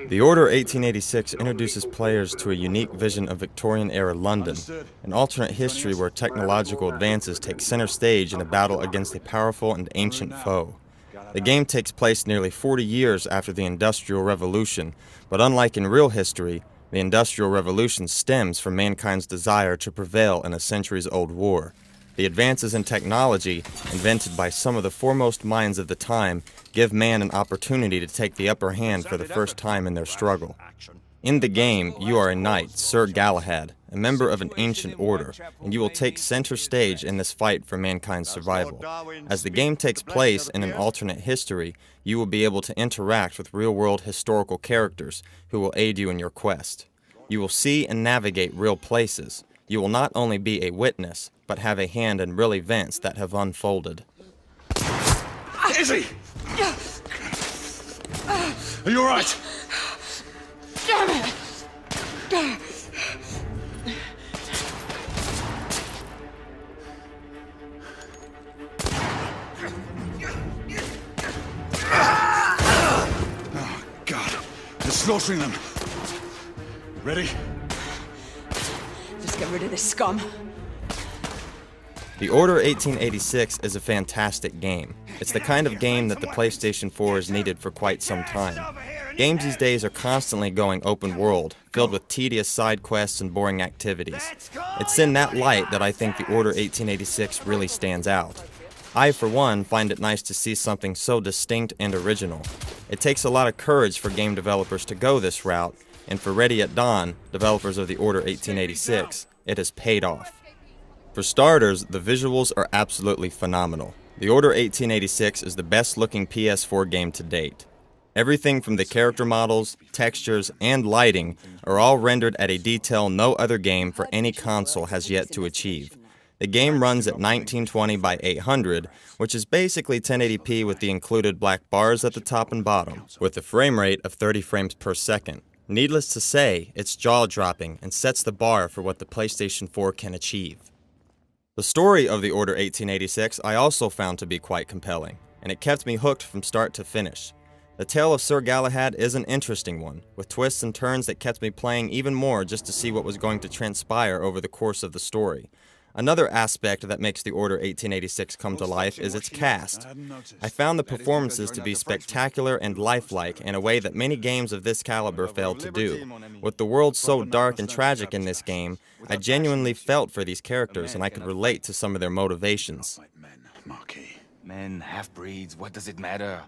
The Order 1886 introduces players to a unique vision of Victorian-era London, an alternate history where technological advances take center stage in a battle against a powerful and ancient foe. The game takes place nearly 40 years after the Industrial Revolution, but unlike in real history, the Industrial Revolution stems from mankind's desire to prevail in a centuries-old war. The advances in technology, invented by some of the foremost minds of the time, give man an opportunity to take the upper hand for the first time in their struggle. In the game, you are a knight, Sir Galahad, a member of an ancient order, and you will take center stage in this fight for mankind's survival. As the game takes place in an alternate history, you will be able to interact with real-world historical characters who will aid you in your quest. You will see and navigate real places. You will not only be a witness, but have a hand in real events that have unfolded. Izzy! Are you alright? Damn it! Oh, God. They're slaughtering them. Ready? Just get rid of this scum. The Order 1886 is a fantastic game. It's the kind of game that the PlayStation 4 has needed for quite some time. Games these days are constantly going open world, filled with tedious side quests and boring activities. It's in that light that I think the Order 1886 really stands out. I, for one, find it nice to see something so distinct and original. It takes a lot of courage for game developers to go this route, and for Ready at Dawn, developers of the Order 1886, it has paid off. For starters, the visuals are absolutely phenomenal. The Order 1886 is the best-looking PS4 game to date. Everything from the character models, textures, and lighting are all rendered at a detail no other game for any console has yet to achieve. The game runs at 1920 by 800, which is basically 1080p with the included black bars at the top and bottom, with a frame rate of 30 frames per second. Needless to say, it's jaw-dropping and sets the bar for what the PlayStation 4 can achieve. The story of the Order 1886 I also found to be quite compelling, and it kept me hooked from start to finish. The tale of Sir Galahad is an interesting one, with twists and turns that kept me playing even more just to see what was going to transpire over the course of the story. Another aspect that makes the Order 1886 come to life is its cast. I found the performances to be spectacular and lifelike in a way that many games of this caliber failed to do. With the world so dark and tragic in this game, I genuinely felt for these characters and I could relate to some of their motivations. Men, half-breeds, what does it matter?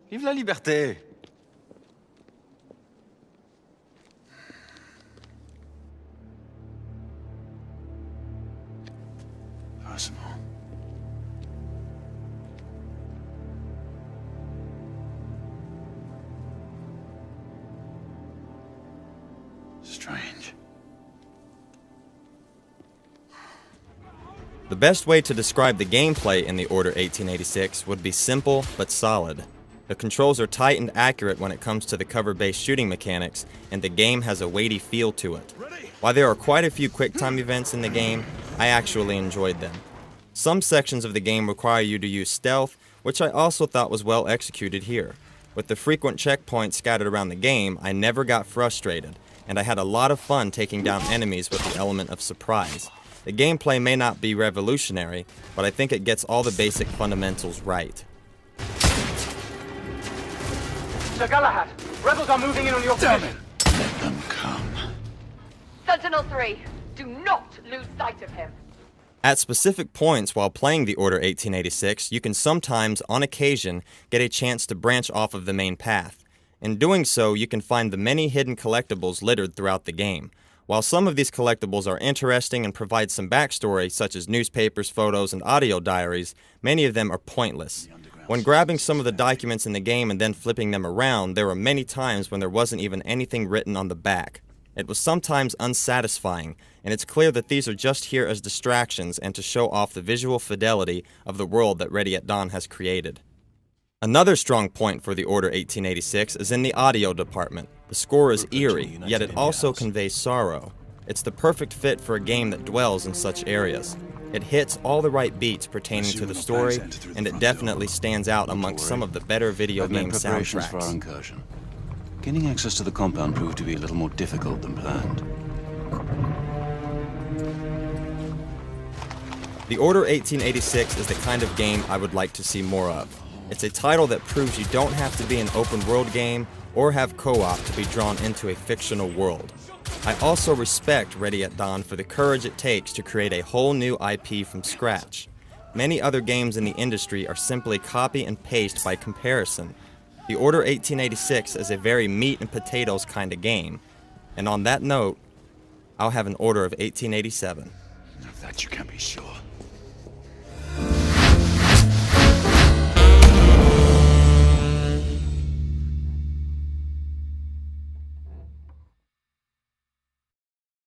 Vive la liberté! Personal. Strange. The best way to describe the gameplay in the Order 1886 would be simple but solid. The controls are tight and accurate when it comes to the cover-based shooting mechanics, and the game has a weighty feel to it. While there are quite a few quick-time events in the game, I actually enjoyed them. Some sections of the game require you to use stealth, which I also thought was well executed here. With the frequent checkpoints scattered around the game, I never got frustrated, and I had a lot of fun taking down enemies with the element of surprise. The gameplay may not be revolutionary, but I think it gets all the basic fundamentals right. Sir Galahad, rebels are moving in on your position. Let them come. Sentinel-3, do not lose sight of him. At specific points while playing the Order 1886, you can sometimes, on occasion, get a chance to branch off of the main path. In doing so, you can find the many hidden collectibles littered throughout the game. While some of these collectibles are interesting and provide some backstory, such as newspapers, photos, and audio diaries, many of them are pointless. When grabbing some of the documents in the game and then flipping them around, there were many times when there wasn't even anything written on the back. It was sometimes unsatisfying, and it's clear that these are just here as distractions and to show off the visual fidelity of the world that Ready at Dawn has created. Another strong point for the Order 1886 is in the audio department. The score is eerie, yet it also conveys sorrow. It's the perfect fit for a game that dwells in such areas. It hits all the right beats pertaining to the story, and it definitely stands out amongst some of the better video game soundtracks. Gaining access to the compound proved to be a little more difficult than planned. The Order 1886 is the kind of game I would like to see more of. It's a title that proves you don't have to be an open-world game or have co-op to be drawn into a fictional world. I also respect Ready at Dawn for the courage it takes to create a whole new IP from scratch. Many other games in the industry are simply copy and paste by comparison. The Order 1886 is a very meat and potatoes kind of game. And on that note, I'll have an Order of 1887. Of that you can be sure.